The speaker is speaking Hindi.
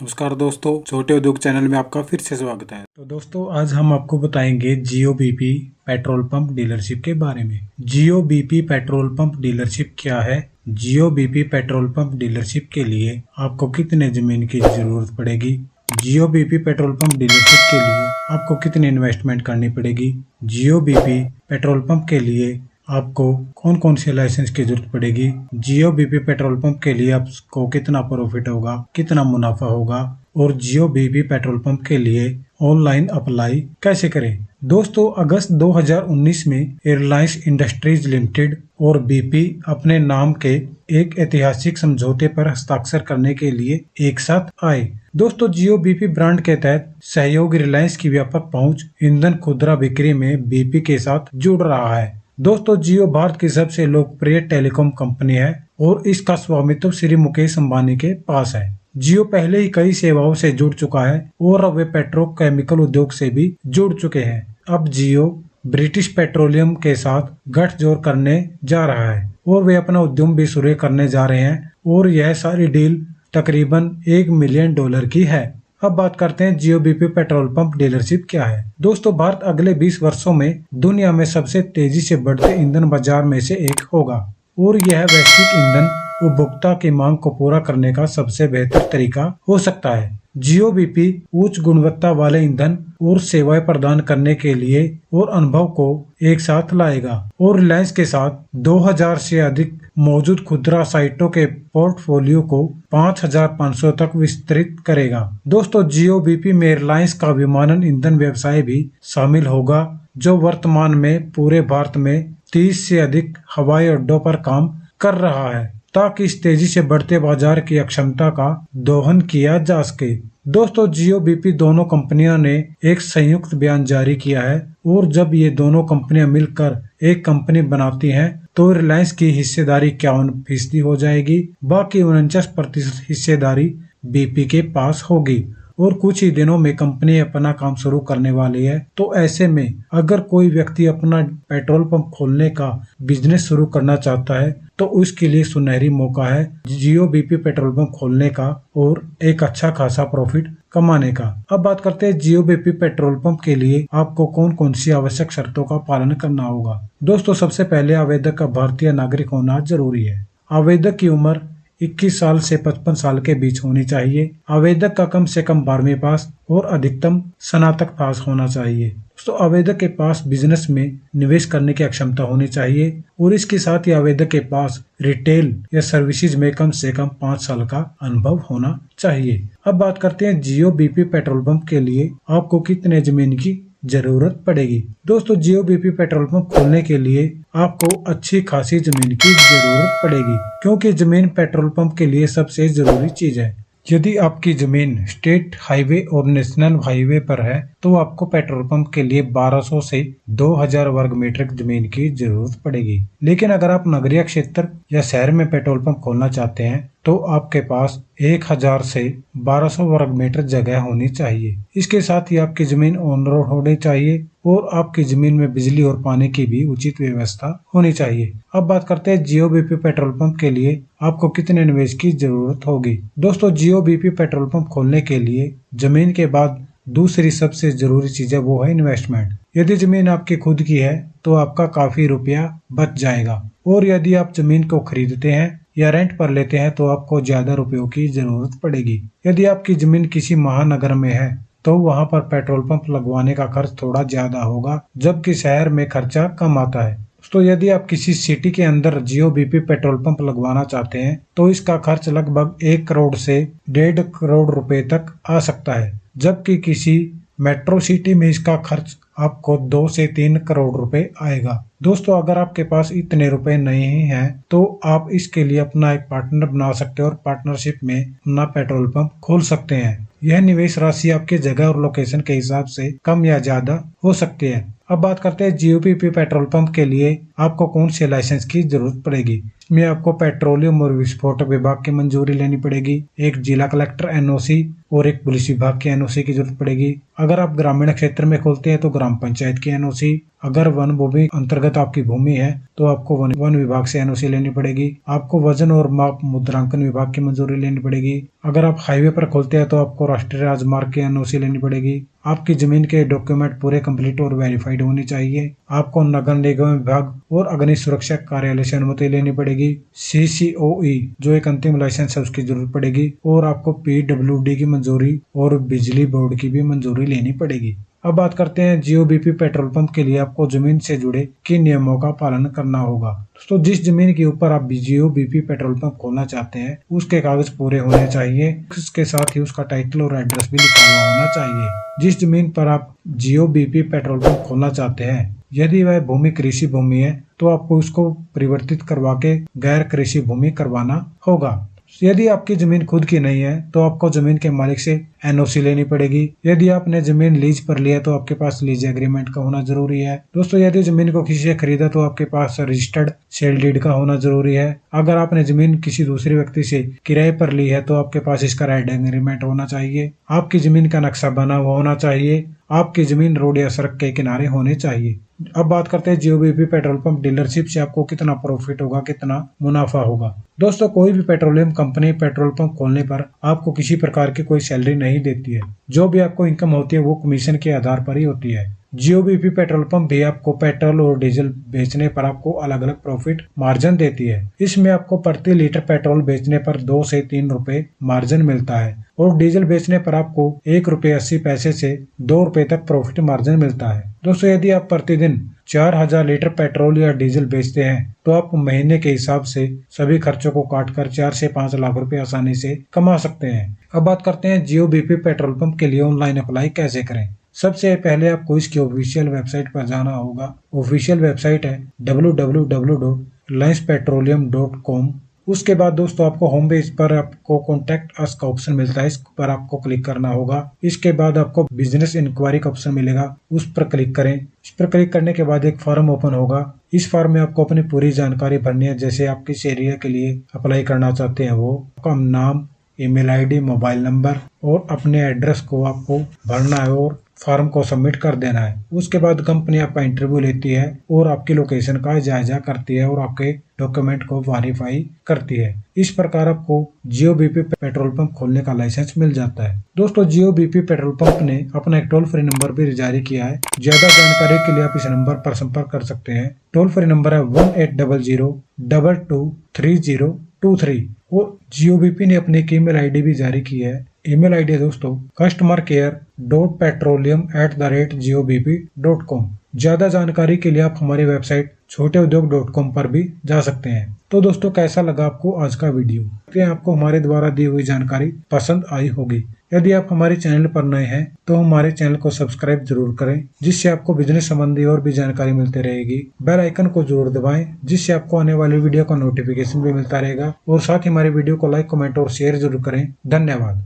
नमस्कार दोस्तों, छोटे उद्योग चैनल में आपका फिर से स्वागत है। तो दोस्तों, आज हम आपको बताएंगे जियो बीपी पेट्रोल पंप डीलरशिप के बारे में। जियो बीपी पेट्रोल पंप डीलरशिप क्या है? जियो बीपी पेट्रोल पंप डीलरशिप के लिए आपको कितने जमीन की जरूरत पड़ेगी? जियो बीपी पेट्रोल पंप डीलरशिप के लिए आपको कितनी इन्वेस्टमेंट करनी पड़ेगी? जियो बीपी पेट्रोल पंप के लिए आपको कौन कौन से लाइसेंस की जरूरत पड़ेगी? जियो बीपी पेट्रोल पंप के लिए आपको कितना प्रॉफिट होगा, कितना मुनाफा होगा, और जियो बीपी पेट्रोल पंप के लिए ऑनलाइन अप्लाई कैसे करें? दोस्तों, अगस्त 2019 में एयरलाइंस इंडस्ट्रीज लिमिटेड और बीपी अपने नाम के एक ऐतिहासिक समझौते पर हस्ताक्षर करने के लिए एक साथ आए। दोस्तों, जियो बीपी ब्रांड के तहत सहयोग रिलायंस की व्यापक पहुंच ईंधन खुदरा बिक्री में बीपी के साथ जुड़ रहा है। दोस्तों, जियो भारत की सबसे लोकप्रिय टेलीकॉम कंपनी है और इसका स्वामित्व श्री मुकेश अंबानी के पास है। जियो पहले ही कई सेवाओं से जुड़ चुका है और अब वे पेट्रोकेमिकल उद्योग से भी जुड़ चुके हैं। अब जियो ब्रिटिश पेट्रोलियम के साथ गठजोड़ करने जा रहा है और वे अपना उद्यम भी शुरू करने जा रहे हैं और यह सारी डील तकरीबन $1 मिलियन की है। अब बात करते हैं जियो बीपी पेट्रोल पंप डीलरशिप क्या है। दोस्तों, भारत अगले 20 वर्षों में दुनिया में सबसे तेजी से बढ़ते ईंधन बाजार में से एक होगा और यह वैश्विक ईंधन उपभोक्ता की मांग को पूरा करने का सबसे बेहतर तरीका हो सकता है। जियो बीपी उच्च गुणवत्ता वाले ईंधन और सेवाएं प्रदान करने के लिए और अनुभव को एक साथ लाएगा और रिलायंस के साथ 2000 से अधिक मौजूद खुदरा साइटों के पोर्टफोलियो को 5500 तक विस्तृत करेगा। दोस्तों, जियो बीपी में रिलायंस का विमानन ईंधन व्यवसाय भी शामिल होगा, जो वर्तमान में पूरे भारत में 30 से अधिक हवाई अड्डों पर काम कर रहा है ताकि इस तेजी से बढ़ते बाजार की अक्षमता का दोहन किया जा सके। दोस्तों, जियो बीपी दोनों कंपनियों ने एक संयुक्त बयान जारी किया है और जब ये दोनों कंपनियां मिलकर एक कंपनी बनाती हैं तो रिलायंस की हिस्सेदारी 51% हो जाएगी, बाकी 49% हिस्सेदारी बीपी के पास होगी और कुछ ही दिनों में कंपनी अपना काम शुरू करने वाली है। तो ऐसे में अगर कोई व्यक्ति अपना पेट्रोल पंप खोलने का बिजनेस शुरू करना चाहता है तो उसके लिए सुनहरी मौका है जियो बीपी पेट्रोल पंप खोलने का और एक अच्छा खासा प्रॉफिट कमाने का। अब बात करते हैं जियो बीपी पेट्रोल पंप के लिए आपको कौन कौन सी आवश्यक शर्तों का पालन करना होगा। दोस्तों, सबसे पहले आवेदक का भारतीय नागरिक होना जरूरी है। आवेदक की उम्र 21 साल से 55 साल के बीच होनी चाहिए। आवेदक का कम से कम 12वीं पास और अधिकतम स्नातक पास होना चाहिए। तो आवेदक के पास बिजनेस में निवेश करने की क्षमता होनी चाहिए और इसके साथ ही आवेदक के पास रिटेल या सर्विसेज में कम से कम 5 साल का अनुभव होना चाहिए। अब बात करते हैं जियो बीपी पेट्रोल पंप के लिए आपको कितने जमीन की जरूरत पड़ेगी। दोस्तों, जियो बीपी पेट्रोल पंप खोलने के लिए आपको अच्छी खासी जमीन की जरूरत पड़ेगी क्योंकि जमीन पेट्रोल पंप के लिए सबसे जरूरी चीज है। यदि आपकी जमीन स्टेट हाईवे और नेशनल हाईवे पर है तो आपको पेट्रोल पंप के लिए 1200 से 2000 वर्ग मीटर जमीन की जरूरत पड़ेगी। लेकिन अगर आप नगरीय क्षेत्र या शहर में पेट्रोल पंप खोलना चाहते हैं तो आपके पास 1000 से 1200 वर्ग मीटर जगह होनी चाहिए। इसके साथ ही आपकी जमीन ऑन रोड होनी चाहिए और आपकी जमीन में बिजली और पानी की भी उचित व्यवस्था होनी चाहिए। अब बात करते हैं जियो बीपी पेट्रोल पंप के लिए आपको कितने निवेश की जरूरत होगी। दोस्तों, जियो बीपी पेट्रोल पंप खोलने के लिए जमीन के बाद दूसरी सबसे जरूरी चीज है वो है इन्वेस्टमेंट। यदि जमीन आपकी खुद की है तो आपका काफी रुपया बच जाएगा और यदि आप जमीन को खरीदते हैं या रेंट पर लेते हैं तो आपको ज्यादा रुपयों की जरूरत पड़ेगी। यदि आपकी जमीन किसी महानगर में है तो वहां पर पेट्रोल पंप लगवाने का खर्च थोड़ा ज्यादा होगा, जबकि शहर में खर्चा कम आता है। तो यदि आप किसी सिटी के अंदर जियो बीपी पेट्रोल पंप लगवाना चाहते हैं तो इसका खर्च लगभग 1 करोड़ से 1.5 करोड़ रुपए तक आ सकता है, जबकि किसी मेट्रो सिटी में इसका खर्च आपको 2 से 3 करोड़ रुपए आएगा। दोस्तों, अगर आपके पास इतने रुपए नहीं हैं तो आप इसके लिए अपना एक पार्टनर बना सकते हैं और पार्टनरशिप में अपना पेट्रोल पंप खोल सकते हैं। यह निवेश राशि आपके जगह और लोकेशन के हिसाब से कम या ज्यादा हो सकती है। अब बात करते हैं जियो बीपी पेट्रोल पंप के लिए आपको कौन से लाइसेंस की जरूरत पड़ेगी। इसमें आपको पेट्रोलियम और विस्फोटक विभाग की मंजूरी लेनी पड़ेगी, एक जिला कलेक्टर एनओसी और एक पुलिस विभाग की एनओसी की जरूरत पड़ेगी। अगर आप ग्रामीण क्षेत्र में खोलते हैं तो ग्राम पंचायत की एनओसी। अगर वन भूमि अंतर्गत आपकी भूमि है तो आपको वन विभाग से एनओसी लेनी पड़ेगी। आपको वजन और माप मुद्रांकन विभाग की मंजूरी लेनी पड़ेगी। अगर आप हाईवे पर खोलते हैं तो आपको राष्ट्रीय राजमार्ग की एनओसी लेनी पड़ेगी। आपकी जमीन के डॉक्यूमेंट पूरे कंप्लीट और वेरीफाइड होने चाहिए। आपको नगर निगम विभाग और अग्नि सुरक्षा कार्यालय से अनुमति लेनी पड़ेगी। CCOE जो एक अंतिम लाइसेंस है उसकी जरूरत पड़ेगी और आपको PWD की मंजूरी और बिजली बोर्ड की भी मंजूरी लेनी पड़ेगी। अब बात करते हैं GOBP पेट्रोल पंप के लिए आपको जमीन से जुड़े किन नियमों का पालन करना होगा। दोस्तों जिस जमीन के ऊपर आप GOBP पेट्रोल पंप खोलना चाहते हैं उसके कागज पूरे होने चाहिए। इसके साथ ही उसका टाइटल और एड्रेस भी लिखा हुआ होना चाहिए। जिस जमीन पर आप GOBP पेट्रोल पंप खोलना चाहते हैं यदि वह भूमि कृषि भूमि है तो आपको उसको परिवर्तित करवा के गैर कृषि भूमि करवाना होगा। यदि आपकी जमीन खुद की नहीं है तो आपको जमीन के मालिक से एनओसी लेनी पड़ेगी। यदि आपने जमीन लीज पर लिया तो आपके पास लीज एग्रीमेंट का होना जरूरी है। दोस्तों यदि जमीन को किसी से खरीदा तो आपके पास रजिस्टर्ड सेल डीड का होना जरूरी है। अगर आपने जमीन किसी दूसरे व्यक्ति से किराए पर ली है तो आपके पास इसका राइट एग्रीमेंट होना चाहिए। आपकी जमीन का नक्शा बना हुआ होना चाहिए। आपकी जमीन रोड या सड़क के किनारे होने चाहिए। अब बात करते हैं GOBP पेट्रोल पंप डीलरशिप से आपको कितना प्रॉफिट होगा, कितना मुनाफा होगा। दोस्तों कोई भी पेट्रोलियम कंपनी पेट्रोल पंप खोलने पर आपको किसी प्रकार की कोई सैलरी नहीं देती है। जो भी आपको इनकम होती है वो कमीशन के आधार पर ही होती है। GOBP पेट्रोल पंप भी आपको पेट्रोल और डीजल बेचने पर आपको अलग अलग प्रॉफिट मार्जिन देती है। इसमें आपको प्रति लीटर पेट्रोल बेचने पर 2 से 3 रुपए मार्जिन मिलता है और डीजल बेचने पर आपको 1 रुपए 80 पैसे से 2 रुपए तक प्रॉफिट मार्जिन मिलता है। दोस्तों यदि आप प्रतिदिन 4000 लीटर पेट्रोल या डीजल बेचते हैं तो आप महीने के हिसाब से सभी खर्चों को काटकर 4 से 5 लाख रुपए आसानी से कमा सकते हैं। अब बात करते हैं GOBP पेट्रोल पंप के लिए ऑनलाइन अप्लाई कैसे करें। सबसे पहले आपको इसकी ऑफिशियल वेबसाइट पर जाना होगा। ऑफिशियल वेबसाइट है www.reliancepetroleum.com। उसके बाद दोस्तों आपको होम पेज पर आपको कॉन्टैक्ट अस का ऑप्शन मिलता है, इस पर आपको क्लिक करना होगा। इसके बाद आपको बिजनेस इंक्वायरी का ऑप्शन मिलेगा, उस पर क्लिक करें। इस पर क्लिक करने के बाद एक फॉर्म ओपन होगा। इस फॉर्म में आपको अपनी पूरी जानकारी भरनी है, जैसे आप किस एरिया के लिए अप्लाई करना चाहते हैं वो, आपका नाम, ईमेल आईडी, मोबाइल नंबर और अपने एड्रेस को आपको भरना है और फॉर्म को सबमिट कर देना है। उसके बाद कंपनी आपका इंटरव्यू लेती है और आपकी लोकेशन का जायजा करती है और आपके डॉक्यूमेंट को वेरीफाई करती है। इस प्रकार आपको GOBP पेट्रोल पंप खोलने का लाइसेंस मिल जाता है। दोस्तों GOBP पेट्रोल पंप ने अपना एक टोल फ्री नंबर भी जारी किया है। ज्यादा जानकारी के लिए आप इस नंबर पर संपर्क कर सकते हैं। टोल फ्री नंबर है 1800-223023 और GOBP ने अपनी एक ईमेल आईडी भी जारी की है। ईमेल आईडी है दोस्तों customercare.petroleum@gobp.com। ज्यादा जानकारी के लिए आप हमारी वेबसाइट छोटेउद्योग.com पर भी जा सकते हैं। तो दोस्तों कैसा लगा आपको आज का वीडियो? आपको हमारे द्वारा दी हुई जानकारी पसंद आई होगी। यदि आप हमारे चैनल पर नए हैं तो हमारे चैनल को सब्सक्राइब जरूर करें, जिससे आपको बिजनेस संबंधी और भी जानकारी मिलती रहेगी। बेल आइकन को जरूर दबाएं, जिससे आपको आने वाली वीडियो का नोटिफिकेशन भी मिलता रहेगा। और साथ ही हमारी वीडियो को लाइक, कमेंट और शेयर जरूर करें। धन्यवाद।